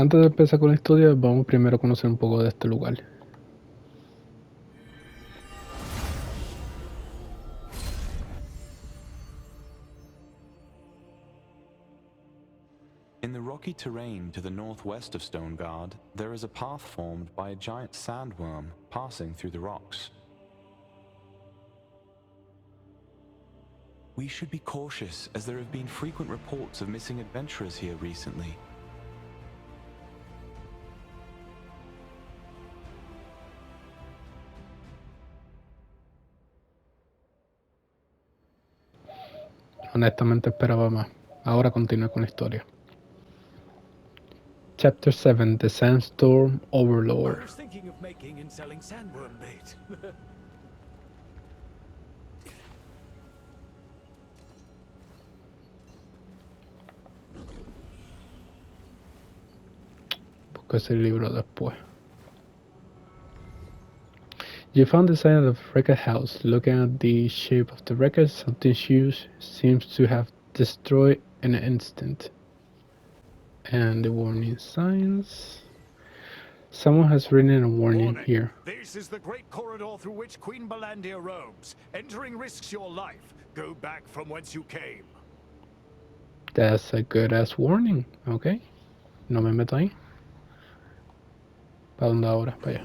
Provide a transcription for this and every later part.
Antes de empezar con la historia, vamos primero a conocer un poco de este lugar. In the rocky terrain to the northwest of Stoneguard, there is a path formed by a giant sandworm passing through the rocks. We should be cautious, as there have been frequent reports of missing adventurers here recently. Honestamente esperaba más. Ahora continúe con la historia. Chapter 7: The Sandstorm I Overlord. was thinking of making and selling sandworm bait. Busco ese libro después. You found the site of the wrecked house. Looking at the shape of the wreckage, something huge seems to have destroyed in an instant. And the warning signs. Someone has written a warning here. This is the great corridor through which Queen Balandia roams. Entering risks your life. Go back from whence you came. That's a good ass warning, okay. No me meto ahí. ¿Para dónde ahora? Para allá.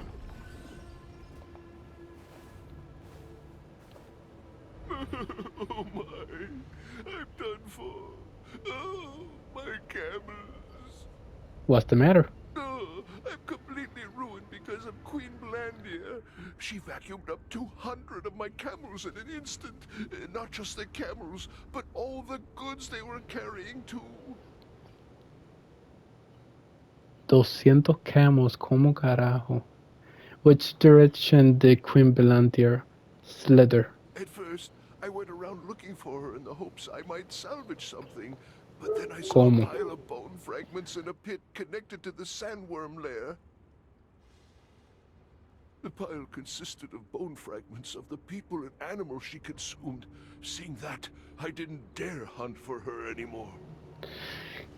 Oh my, I'm done for. Oh, my camels. What's the matter? Oh, I'm completely ruined because of Queen Blandia. She vacuumed up 200 of my camels in an instant. Not just the camels, but all the goods they were carrying too. 200 camels, ¿cómo carajo? Which direction did Queen Belantier slither? At first, I went around looking for her in the hopes I might salvage something, but then I saw ¿Cómo? a pile of bone fragments in a pit connected to the sandworm lair. The pile consisted of bone fragments of the people and animals she consumed. Seeing that, I didn't dare hunt for her anymore.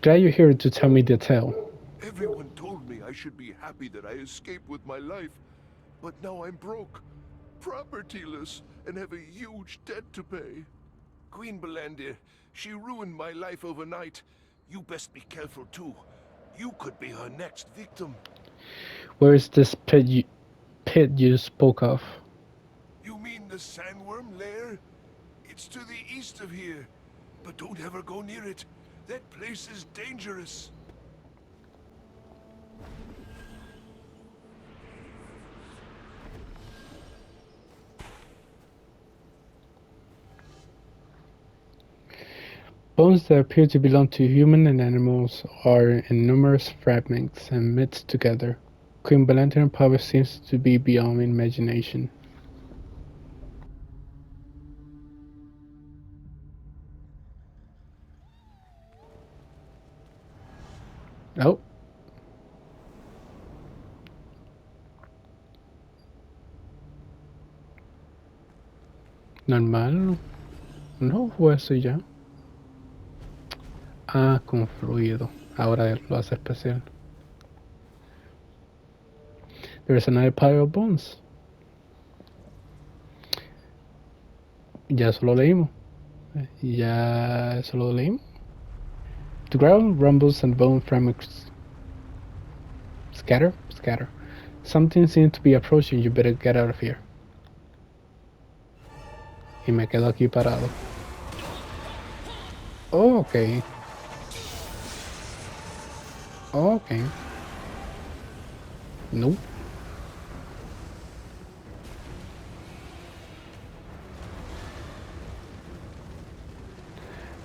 Glad you're here to tell me the tale. Everyone told me I should be happy that I escaped with my life, but now I'm broke, propertyless, and have a huge debt to pay. Queen Belandia, she ruined my life overnight. You best be careful too. You could be her next victim. Where is this pit you spoke of? You mean the sandworm lair? It's to the east of here. But don't ever go near it. That place is dangerous. Bones that appear to belong to human and animals are in numerous fragments and mixed together. Queen Belantier power seems to be beyond imagination. Oh. Normal. No fue eso ya. Ah, con fluido. Ahora lo hace especial. There's another pile of bones. Ya eso lo leímos. Ya eso lo leímos. The ground rumbles and bone fragments scatter. Something seems to be approaching. You better get out of here. Y me quedo aquí parado. Oh, ok. Ok. No.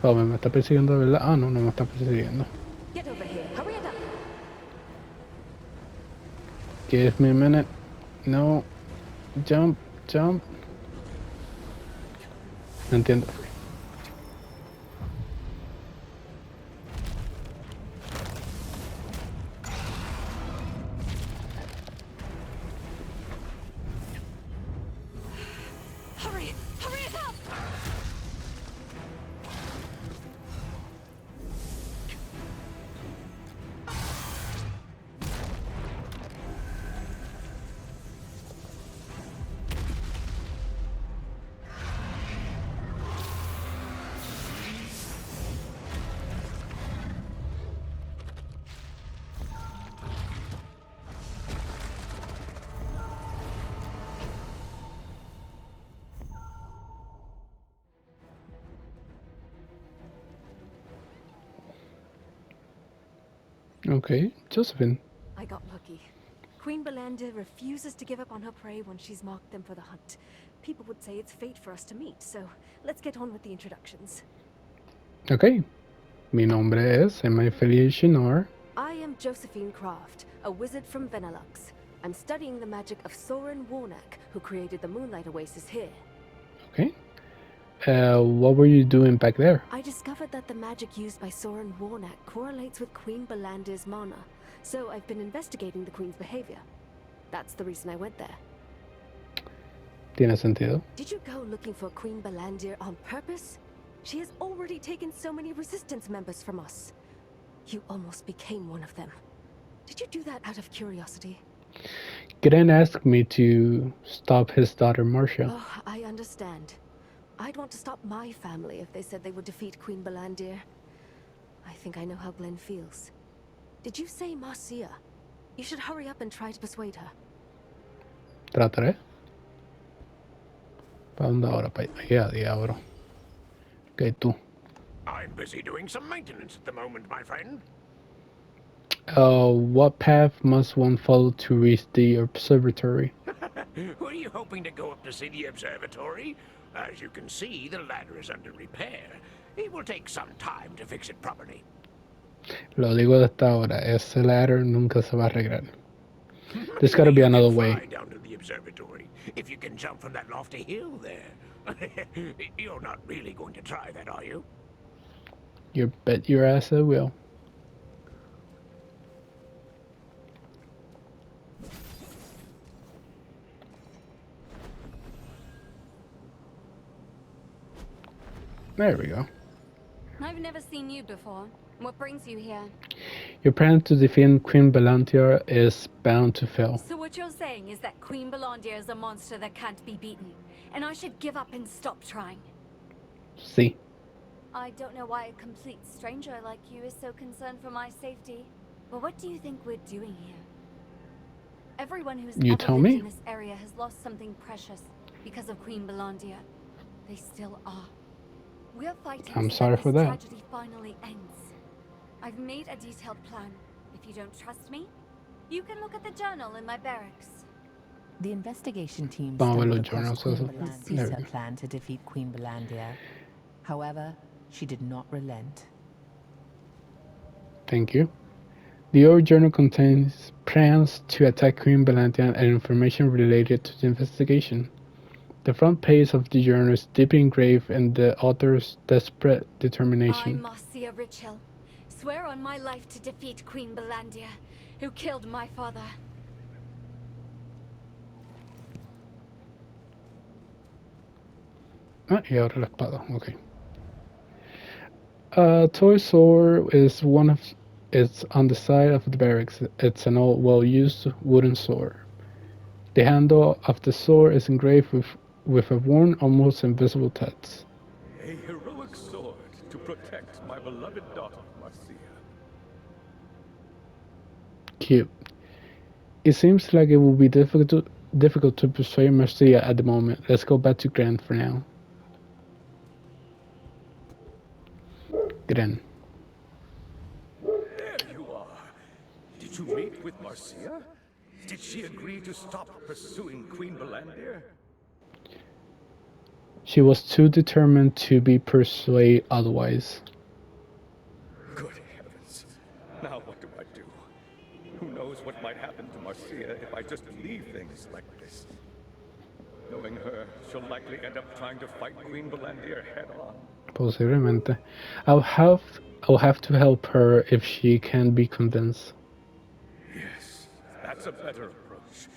Oh, me está persiguiendo de verdad. Ah, no, no me está persiguiendo. Get over here. Hurry it up. Give me a minute. No. Jump. No entiendo. Hurry it up. Okay, Josephine. I got lucky. Queen Belinda refuses to give up on her prey when she's marked them for the hunt. People would say it's fate for us to meet, so let's get on with the introductions. Okay, mi nombre es, and my affiliation are. I am Josephine Croft, a wizard from Benelux. I'm studying the magic of Soren Warnack, who created the Moonlight Oasis here. Okay. What were you doing back there? I discovered that the magic used by Soren Warnack correlates with Queen Belandir's mana, so I've been investigating the Queen's behavior. That's the reason I went there. Tiene sentido. Did you go looking for Queen Belandir on purpose? She has already taken so many resistance members from us. You almost became one of them. Did you do that out of curiosity? Gren asked me to stop his daughter Marcia. Oh, I understand. I'd want to stop my family if they said they would defeat Queen Belandir. I think I know how Glenn feels. Did you say Marcia? You should hurry up and try to persuade her. Trataré. ¿Para dónde ahora? Para allá, diablo. Ok, tú. I'm busy doing some maintenance at the moment, my friend. What path must one follow to reach the observatory? Were you hoping to go up to see the observatory? As you can see, the ladder is under repair. It will take some time to fix it properly. Lo digo de esta hora, ese ladder nunca se va a arreglar. There's gotta be You another can way. fly down to the observatory if you can jump from that lofty hill there. You're not really going to try that, are you? You bet your ass I will. There we go. I've never seen you before. What brings you here? Your plan to defeat Queen Belantia is bound to fail. So what you're saying is that Queen Belandir is a monster that can't be beaten, and I should give up and stop trying. See. I don't know why a complete stranger like you is so concerned for my safety, but what do you think we're doing here? Everyone who's You ever tell lived me. in this area has lost something precious because of Queen Belandir. They still are. We're fighting I'm so sorry that for this that. tragedy finally ends. I've made a detailed plan. If you don't trust me, you can look at the journal in my barracks. The investigation team Vamos a ver stumbled los across journals, Queen eso. Belandir's There we secret go. plan to defeat Queen Belandir. However, she did not relent. Thank you. The old journal contains plans to attack Queen Belantia and information related to the investigation. The front page of the journal is deeply engraved in the author's desperate I, determination. Marcia Richel, swear on my life to defeat Queen Belandir, who killed my father. Ah, y ahora la espada, okay. Toy sword is one of it's on the side of the barracks. It's an old, well-used wooden sword. The handle of the sword is engraved with a worn, almost invisible text. A heroic sword to protect my beloved daughter, Marcia. Cute. It seems like it will be difficult to persuade Marcia at the moment. Let's go back to Gran for now. Gran. There you are. Did you meet with Marcia? Did she agree to stop pursuing Queen Belandir? She was too determined to be persuaded otherwise. Good heavens. Now what do I do? Who knows what might happen to Marcia if I just leave things like this? Knowing her, she'll likely end up trying to fight Queen Belandir head on. Posiblemente. I'll have to help her if she can be convinced. Yes, that's a better approach.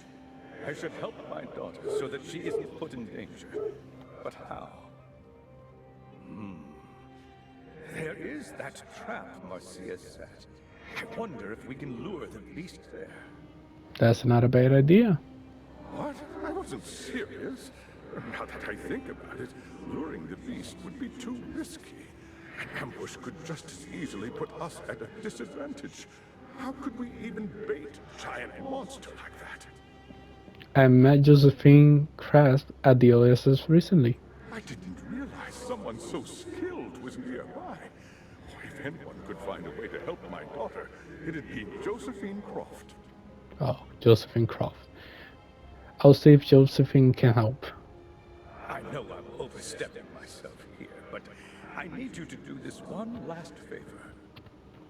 I should help my daughter so that she isn't put in danger. But how? There is that trap Marcia set. I wonder if we can lure the beast there. That's not a bad idea. What? I wasn't serious. Now that I think about it, luring the beast would be too risky. An ambush could just as easily put us at a disadvantage. How could we even bait a giant monster like that? I met Josephine Craft at the Oasis recently. I didn't realize someone so skilled was nearby. If If anyone could find a way to help my daughter, it'd be Josephine Croft. Oh, Josephine Croft. I'll see if Josephine can help. I know I'm overstepping myself here, but I need you to do this one last favor.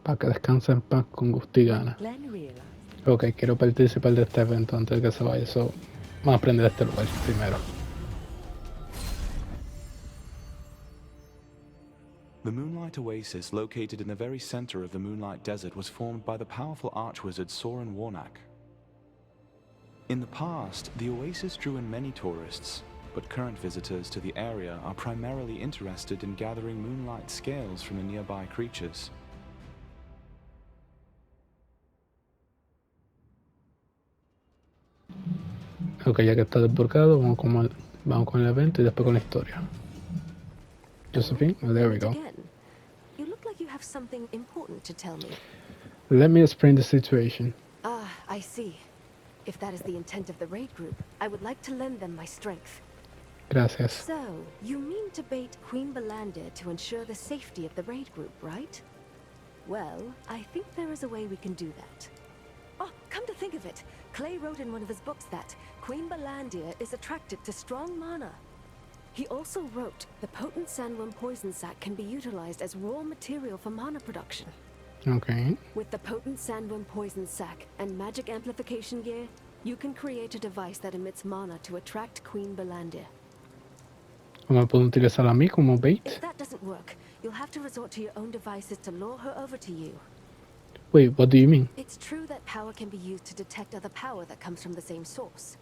Para que descanse en paz con gusto y gana. Glenn realized Ok, quiero participar de este evento antes de que se vaya. So, vamos a aprender este lugar primero. The Moonlight Oasis, located in the very center of the Moonlight Desert, was formed by the powerful archwizard Soren Warnack. In the past, the oasis drew in many tourists, but current visitors to the area are primarily interested in gathering moonlight scales from the nearby creatures. Ok, ya que está desbloqueado, vamos con el evento y después con la historia. Josephine, oh, there we go. Again. You look like you have something important to tell me. Let me explain the situation. Ah, I see. If that is the intent of the raid group, I would like to lend them my strength. Gracias. So, you mean to bait Queen Belandir to ensure the safety of the raid group, right? Well, I think there is a way we can do that. Oh, come to think of it, Clay wrote in one of his books that Queen Belandir is attracted to strong mana. He also wrote the potent sandworm poison sac can be utilized as raw material for mana production. Ok. With the potent sandworm poison sac and magic amplification gear, you can create a device that emits mana to attract Queen Belandir. ¿O me puedo utilizar a mí como bait? If that doesn't work, you'll have to resort to your own devices to lure her over to you. Wait, what do you mean? It's true that power can be used to detect other power that comes from the same source.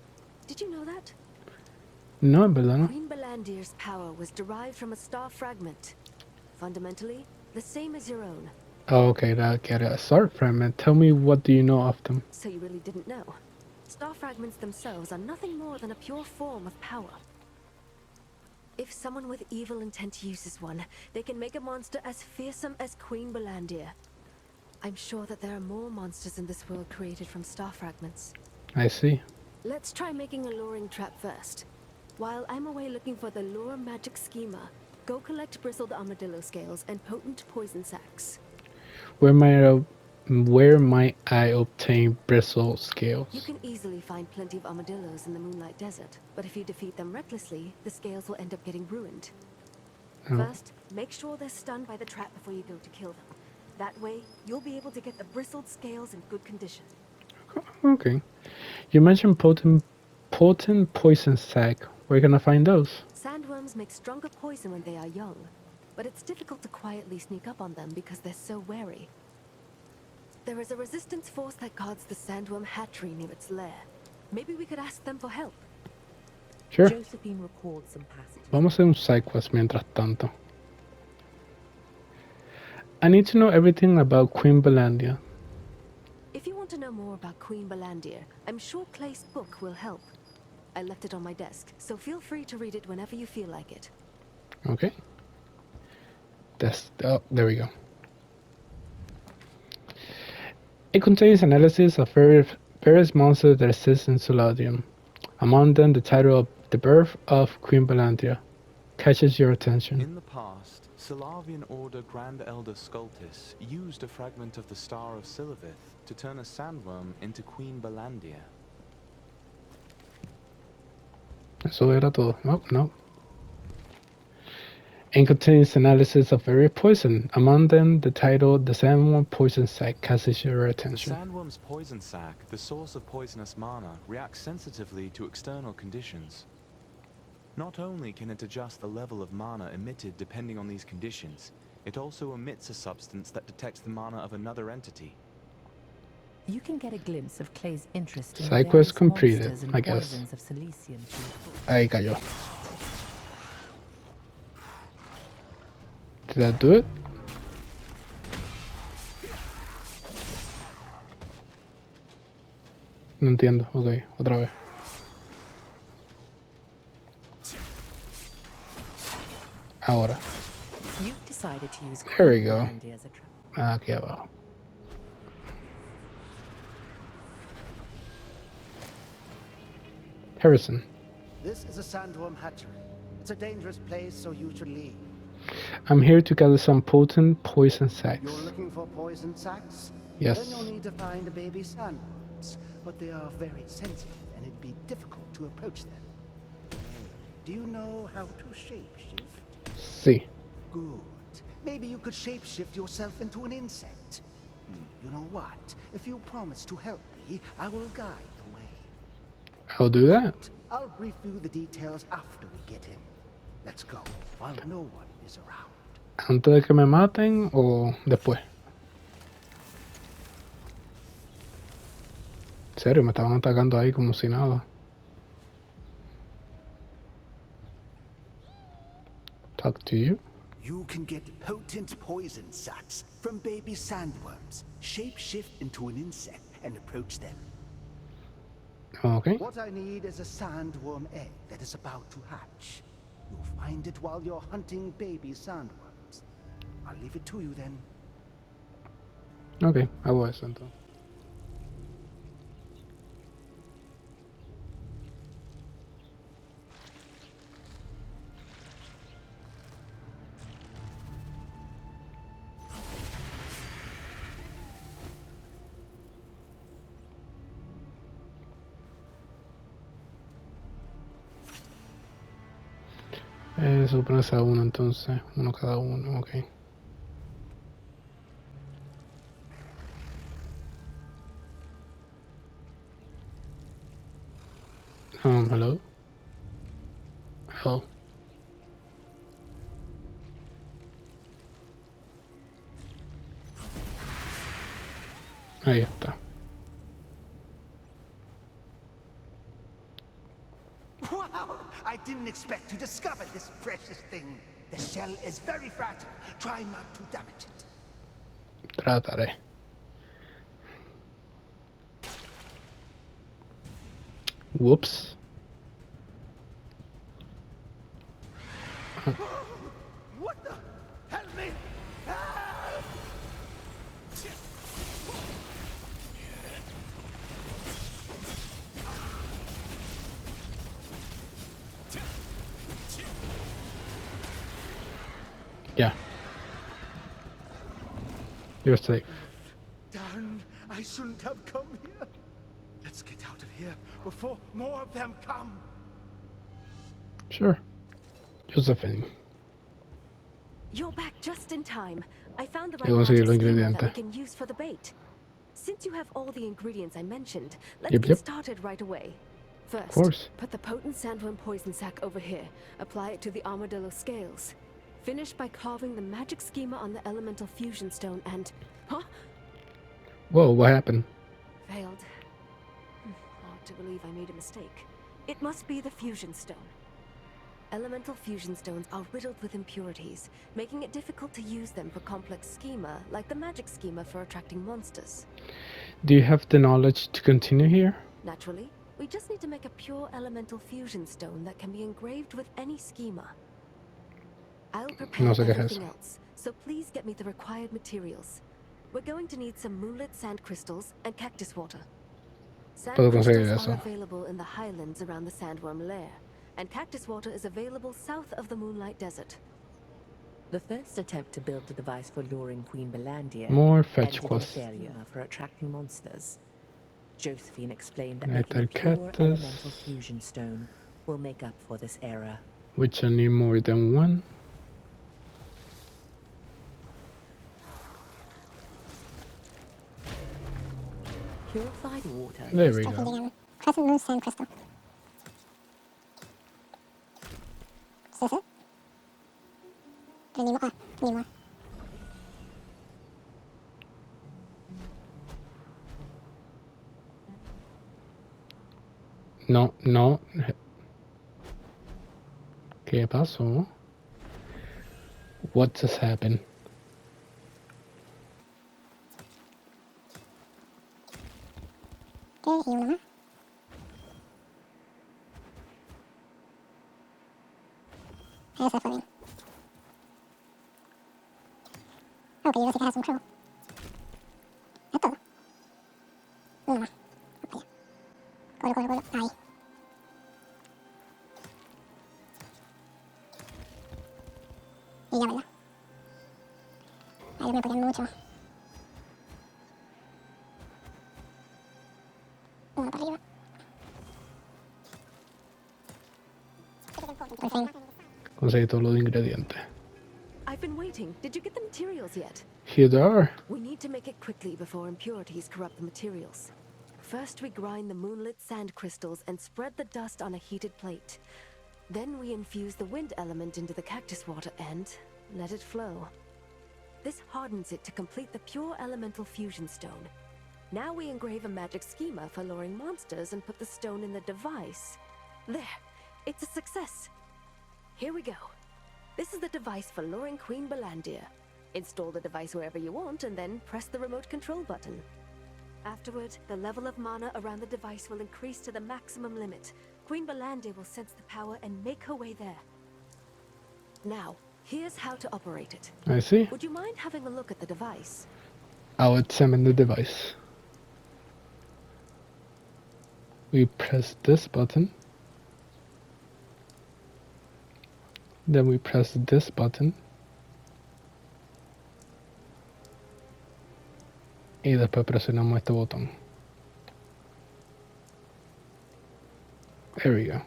Did you know that? No, en verdad no. Queen Belandir's power was derived from a star fragment. Fundamentally, the same as your own. Oh, okay, that get it. Star fragment. Tell me, what do you know of them? So you really didn't know? Star fragments themselves are nothing more than a pure form of power. If someone with evil intent uses one, they can make a monster as fearsome as Queen Belandir. I'm sure that there are more monsters in this world created from star fragments. I see. Let's try making a luring trap first. While I'm away looking for the lure magic schema, go collect bristled armadillo scales and potent poison sacs. Where might I obtain bristle scales? You can easily find plenty of armadillos in the Moonlight Desert, but if you defeat them recklessly, the scales will end up getting ruined. Oh. First, make sure they're stunned by the trap before you go to kill them. That way, you'll be able to get the bristled scales in good condition. Okay. You mentioned potent poison sac. Where can I find those? Sandworms make stronger poison when they are young, but it's difficult to quietly sneak up on them because they're so wary. There is a resistance force that guards the sandworm hatchery near its lair. Maybe we could ask them for help. Sure. Josephine recalled some passages. Vamos a hacer un side quest mientras tanto. I need to know everything about Queen Belandir. If you want to know more about Queen Belandir, I'm sure Clay's book will help. I left it on my desk, so feel free to read it whenever you feel like it. Okay. There we go. It contains analysis of various monsters that exist in Soladium. Among them, the title of The Birth of Queen Belandir catches your attention. In the past, Solavian Order Grand Elder Scultis used a fragment of the Star of Silivith to turn a sandworm into Queen Belandir. Eso era todo. No. It contains analysis of various poison. Among them, the title The Sandworm Poison Sac catches your The attention. sandworm's poison sac, the source of poisonous mana, reacts sensitively to external conditions. Not only can it adjust the level of mana emitted depending on these conditions, it also emits a substance that detects the mana of another entity. You can get a glimpse of Clay's interest in Side the quest various completed, monsters and I guess. poisons of Silesian people. Ahí cayó. Did that do it? No entiendo. Ok, otra vez. Ahora. You've decided to use There we Queen go. Belandir as a trap. Aquí abajo. Harrison. This is a sandworm hatchery. It's a dangerous place, so you should leave. I'm here to gather some potent poison You're sacks. looking for poison sacks? Yes. Then you'll need to find the baby sandworms. But they are very sensitive, and it'd be difficult to approach them. Do you know how to shapeshift? Sí. Good. Maybe you could shapeshift yourself into an insect. You know what? If you promise to help me, I will guide the way. I'll do that. I'll brief you the details after we get in. Let's go, while no one is around. ¿Antes de que me maten o después? En serio, me estaban atacando ahí como si nada. Talk to you. You can get potent poison sacs from baby sandworms. Shapeshift into an insect and approach them. Okay. What I need is a sandworm egg that is about to hatch. You'll find it while you're hunting baby sandworms. I'll leave it to you then. Ok, hago eso entonces. Supone que sea uno entonces, uno cada uno, ok. Hello? Hello? Ahí está. Wow! I didn't expect to discover this precious thing. The shell is very fragile. Try not to damage it. Trataré. Whoops. What the? Help me! Help! Yeah. You're safe. Darn, I shouldn't have come here. Let's get out of here before more of them come. Sure. Josephine. You're back just in time. I found the Yo right conseguí magic los skimmer that we ingredientes. can use for the bait. Since you have all the ingredients I mentioned, let's Yep, get yep. started right away. First, course. put the potent sandworm poison sac over here. Apply it to the armadillo scales. Finish by carving the magic schema on the elemental fusion stone and... Huh? Whoa, what happened? Failed. Hard to believe I made a mistake. It must be the fusion stone. Elemental fusion stones are riddled with impurities, making it difficult to use them for complex schema, like the magic schema for attracting monsters. Do you have the knowledge to continue here? Naturally, we just need to make a pure elemental fusion stone that can be engraved with any schema. I'll prepare No sé qué es everything eso. else, so please get me the required materials. We're going to need some moonlit sand crystals and cactus water. Sand Puedo conseguir crystals eso. are available in the highlands around the sandworm lair, and cactus water is available south of the Moonlight Desert. The first attempt to build the device for luring Queen Belandia More fetch ended in quests. failure for attracting monsters. Josephine explained that Metal making a pure cactus. elemental fusion stone will make up for this error. Which I need more than one. Purified water. There we Starting go. again. Crescent moon sand crystal. Is this it? Do I need more? I need more. No, no. ¿Qué pasó? What just happened? Ok, y uno más. Esa fue bien. Ok, yo sé que es un crow. Es todo. Uno más. Vaya. Corre, corre, corre. Ahí. Y ya, ¿verdad? Ahí me apoyan mucho. Uno para arriba. Por fin. Conseguí todos los ingredientes. I've been waiting. Did you get the materials yet? Here they are. We need to make it quickly before impurities corrupt the materials. First, we grind the moonlit sand crystals and spread the dust on a heated plate. Then we infuse the wind element into the cactus water and let it flow. This hardens it to complete the pure elemental fusion stone. Now we engrave a magic schema for luring monsters and put the stone in the device. There, it's a success. Here we go. This is the device for luring Queen Belandir. Install the device wherever you want and then press the remote control button. Afterward, the level of mana around the device will increase to the maximum limit. Queen Belandir will sense the power and make her way there. Now, here's how to operate it. I see. Would you mind having a look at the device? I'll examine the device. We press this button. Then we press this button. Y después presionamos este botón. There we go.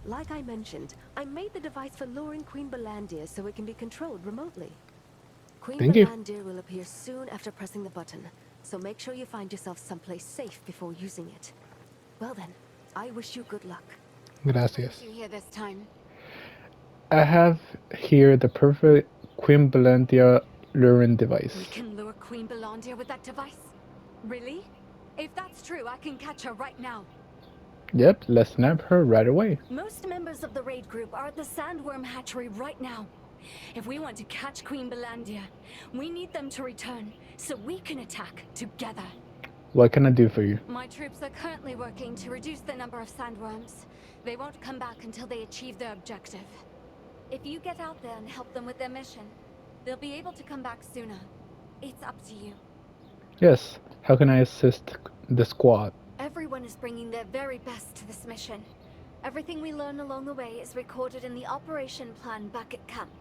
Like I mentioned, I made the device for luring Queen Belandir so it can be controlled remotely. Queen Thank you. Belandir will appear soon after pressing the button, so make sure you find yourself someplace safe before using it. Well then, I wish you good luck. Gracias. You here this time? I have here the perfect Queen Belandia luring We device. can lure Queen Belandir with that device? Really? If that's true, I can catch her right now. Yep, let's snap her right away. Most members of the raid group are at the sandworm hatchery right now. If we want to catch Queen Belandir, we need them to return so we can attack together. What can I do for you? My troops are currently working to reduce the number of sandworms. They won't come back until they achieve their objective. If you get out there and help them with their mission, they'll be able to come back sooner. It's up to you. Yes, how can I assist the squad? Everyone is bringing their very best to this mission. Everything we learn along the way is recorded in the operation plan back at camp.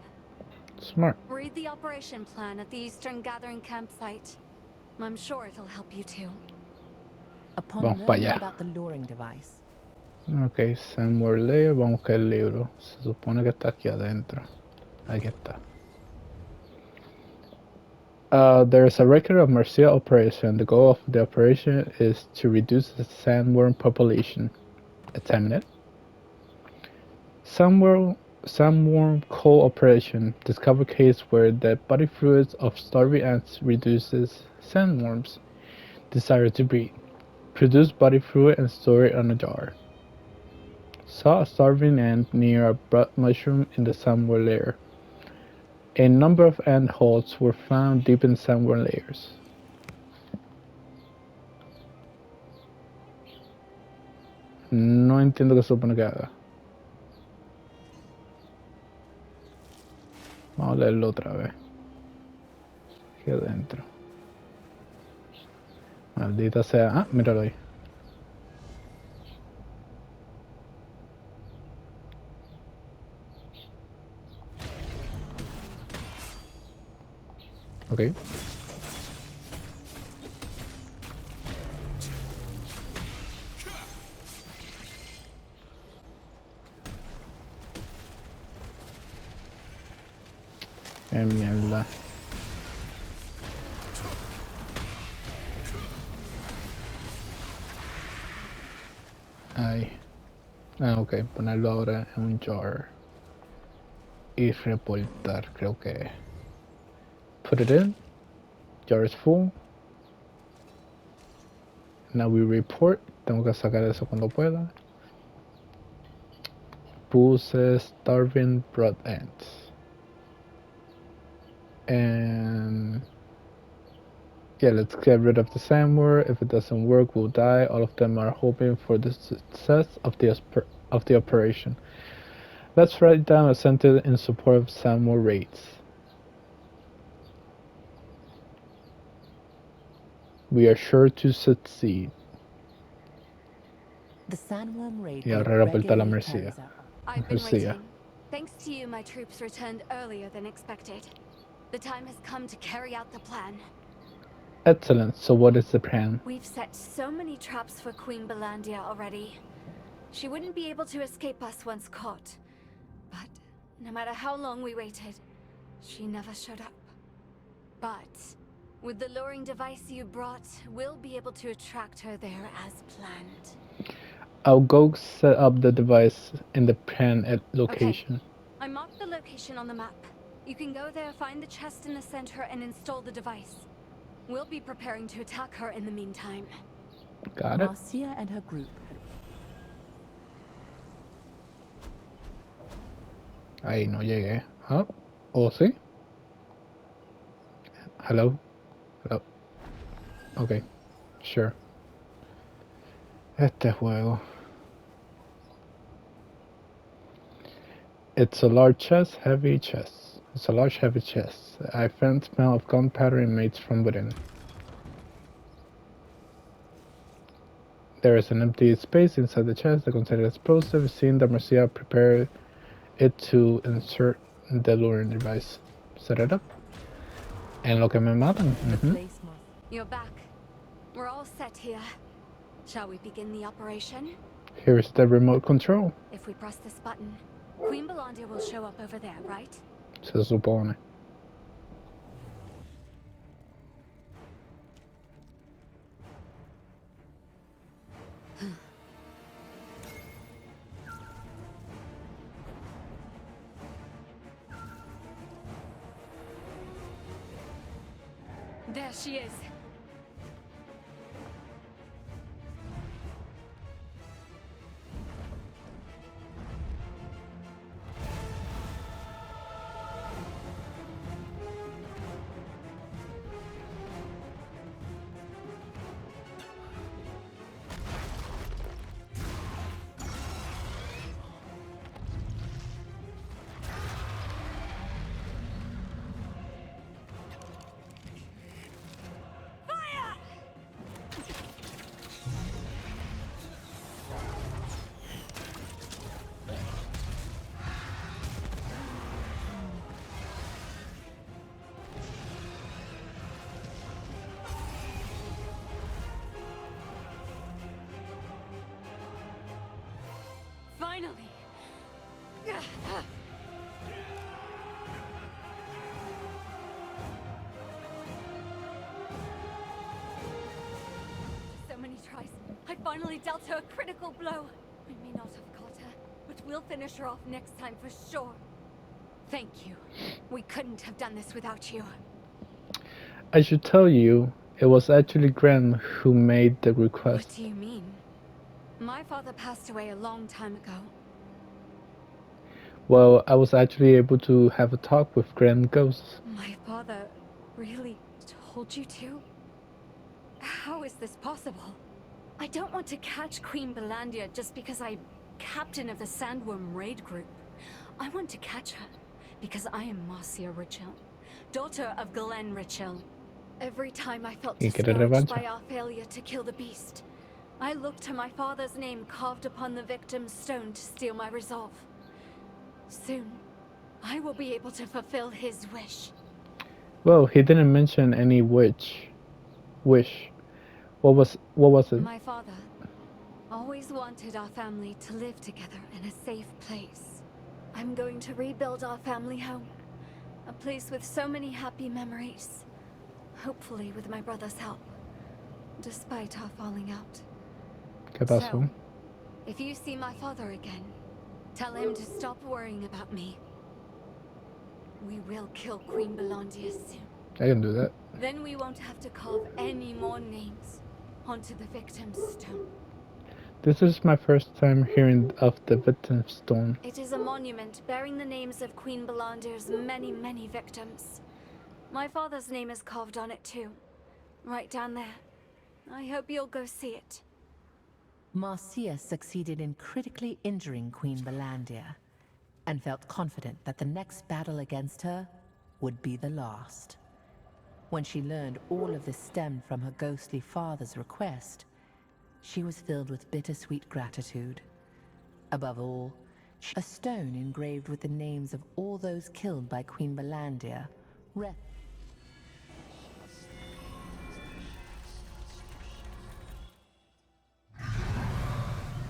Smart. Read the operation plan at the Eastern Gathering campsite. I'm sure it'll help you too. Upon Vamos para learning allá. about the luring device, Ok, Somewhere Layer, vamos a buscar el libro. Se supone que está aquí adentro. Aquí está. There is a record of Marcia operation. The goal of the operation is to reduce the sandworm population. Examine it. Sandworm cooperation. Discover case where the body fluids of starving ants reduces sandworms' desire to breed. Produce body fluid and store it on a jar. Saw a starving ant near a broad mushroom in the sandworm layer. A number of ant holes were found deep in sandworm layers. No entiendo qué se supone que haga. Vamos a leerlo otra vez. Aquí adentro. Maldita sea. Ah, míralo ahí. Ok. Mierda. Ahí. Ah, ok. Ponerlo ahora en un jar. Y reportar, creo que. Put it in. Jar is full. Now we report. Tengo que sacar eso cuando pueda. Puse starving broad ants. And yeah, let's get rid of the sandworm. If it doesn't work, we'll die. All of them are hoping for the success of the operation. Let's write down a sentence in support of sandworm raids. We are sure to succeed. The sandworm raid Y group ahora la vuelta a la regularly Mercía. carries out I've been Mercía. waiting. Thanks to you, my troops returned earlier than expected. The time has come to carry out the plan. Excellent. So what is the plan? We've set so many traps for Queen Belandia already. She wouldn't be able to escape us once caught. But no matter how long we waited, she never showed up. But with the luring device you brought, we'll be able to attract her there as planned. I'll go set up the device in the plan location. Okay. I marked the location on the map. You can go there, find the chest in the center, and install the device. We'll be preparing to attack her in the meantime. Got it. Marcia and her group. Ahí no llegué. ¿Ah? ¿O sí? Hello? Hello. Okay. Sure. Este juego. It's a large chest, heavy chest. It's a large, heavy chest. I found smell of gunpowder emanates from within. There is an empty space inside the chest that contains explosive. Seeing that Marcia prepared it to insert the luring device. Set it up. En lo que me matan. You're back. We're all set here. Shall we begin the operation? Here's the remote control. If we press this button, Queen Belandia will show up over there, right? Se supone. There she is. Finally! So many tries. I finally dealt her a critical blow. I may not have caught her, but we'll finish her off next time for sure. Thank you. We couldn't have done this without you. I should tell you, it was actually Graham who made the request. What do you mean? My father passed away a long time ago. Well, I was actually able to have a talk with Grand Ghost. My father really told you to? How is this possible? I don't want to catch Queen Belandia just because I'm captain of the Sandworm raid group. I want to catch her because I am Marcia Richel, daughter of Glenn Richel. Every time I felt discouraged by our failure to kill the beast, I looked to my father's name carved upon the victim's stone to steel my resolve. Soon, I will be able to fulfill his wish. Well, he didn't mention any wish. What was it? My father always wanted our family to live together in a safe place. I'm going to rebuild our family home. A place with so many happy memories. Hopefully with my brother's help. Despite our falling out. ¿Qué pasó? So, if you see my father again, tell him to stop worrying about me. We will kill Queen Belandia soon. I can do that. Then we won't have to carve any more names onto the victim's stone. This is my first time hearing of the victim's stone. It is a monument bearing the names of Queen Belandia's many, many victims. My father's name is carved on it too. Right down there. I hope you'll go see it. Marcia succeeded in critically injuring Queen Belandia, and felt confident that the next battle against her would be the last. When she learned all of this stemmed from her ghostly father's request, she was filled with bittersweet gratitude. Above all, a stone engraved with the names of all those killed by Queen Belandia.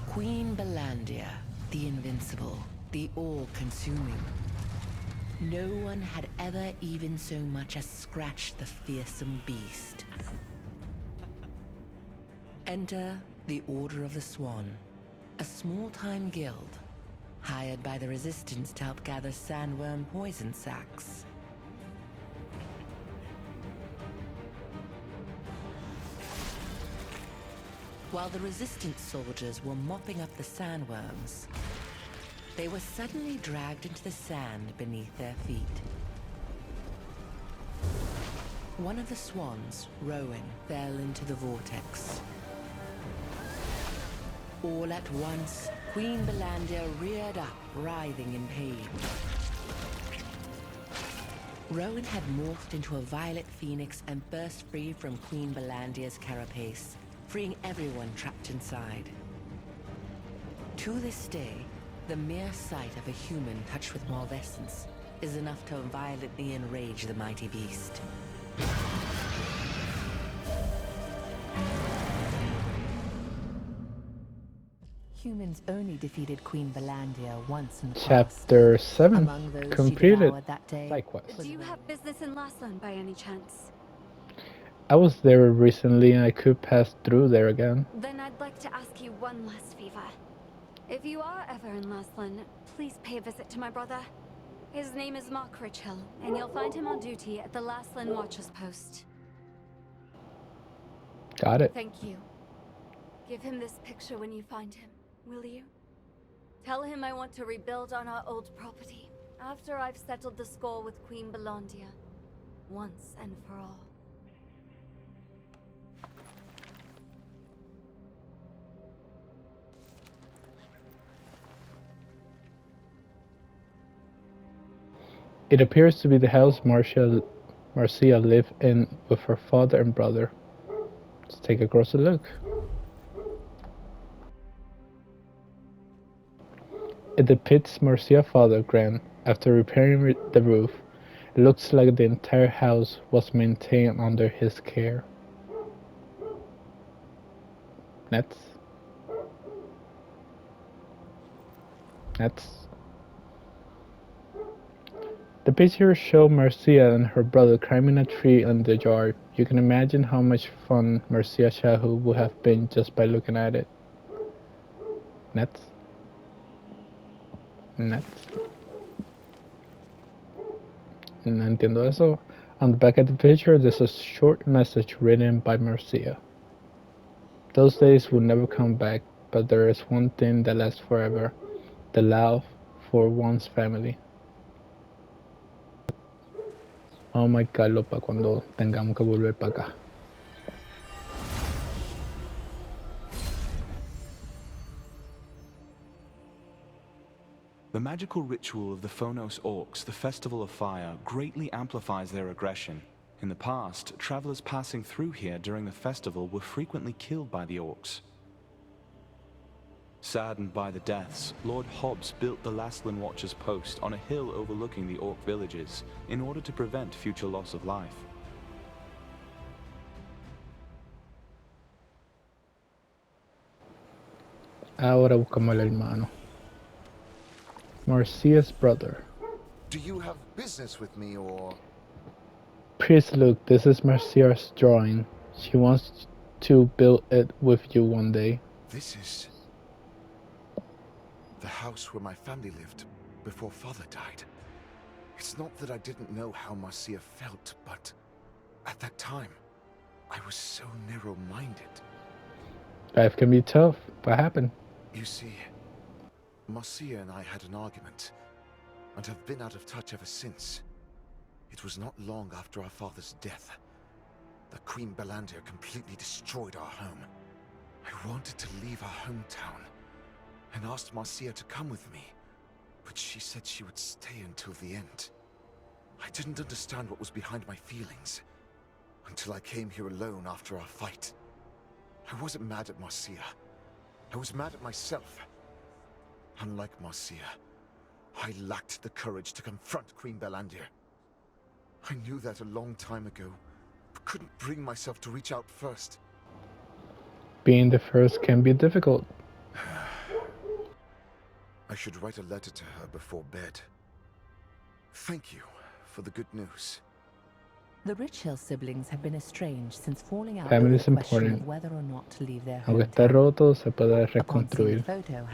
Queen Belandia, the invincible, the all-consuming. No one had ever even so much as scratched the fearsome beast. Enter the Order of the Swan, a small-time guild, hired by the Resistance to help gather sandworm poison sacs. While the Resistance soldiers were mopping up the sandworms, they were suddenly dragged into the sand beneath their feet. One of the swans, Rowan, fell into the vortex. All at once, Queen Belandia reared up, writhing in pain. Rowan had morphed into a violet phoenix and burst free from Queen Belandia's carapace, freeing everyone trapped inside. To this day, the mere sight of a human touched with malvescence is enough to violently enrage the mighty beast. Humans only defeated Queen Belandia once in the past. Chapter 7 Among those she completed. devoured that day, Side quest. Do you have business in Lasland by any chance? I was there recently and I could pass through there again. Then I'd like to ask you one last favor. If you are ever in Lasland, please pay a visit to my brother. His name is Mark Richhill, and you'll find him on duty at the Lasland Watcher's Post. Got it. Thank you. Give him this picture when you find him, will you? Tell him I want to rebuild on our old property, after I've settled the score with Queen Belandia, once and for all. It appears to be the house Marcia lived in with her father and brother. Let's take a closer look. It depicts Marcia's father, Grant, after repairing the roof. It looks like the entire house was maintained under his care. Nets. The pictures show Marcia and her brother climbing a tree in the yard. You can imagine how much fun Marcia's childhood would have been just by looking at it. Nets. No entiendo eso. On the back of the picture, there's a short message written by Marcia. Those days will never come back, but there is one thing that lasts forever: the love for one's family. Vamos a marcarlo para cuando tengamos que volver para acá. The magical ritual of the Phonos Orcs, the Festival of Fire, greatly amplifies their aggression. In the past, travelers passing through here during the festival were frequently killed by the Orcs. Saddened by the deaths, Lord Hobbs built the Lasland Watcher's Post on a hill overlooking the Orc villages in order to prevent future loss of life. Ahora buscamos al hermano. Marcia's brother. Do you have business with me, or...? Please look, this is Marcia's drawing. She wants to build it with you one day. This is... the house where my family lived before father died. It's not that I didn't know how Marcia felt, but at that time, I was so narrow-minded. Life can be tough. What happened? You see, Marcia and I had an argument, and have been out of touch ever since. It was not long after our father's death that Queen Belandia completely destroyed our home. I wanted to leave our hometown, and asked Marcia to come with me, but she said she would stay until the end. I didn't understand what was behind my feelings, until I came here alone after our fight. I wasn't mad at Marcia. I was mad at myself. Unlike Marcia, I lacked the courage to confront Queen Belandir. I knew that a long time ago, but couldn't bring myself to reach out first. Being the first can be difficult. I should write a letter to her before bed. Thank you for the good news. The Richhill siblings have been estranged since falling out Family over is the question important. of whether or not to leave their Aunque esté hometown. roto, se puede Upon seeing the reconstruir. photo,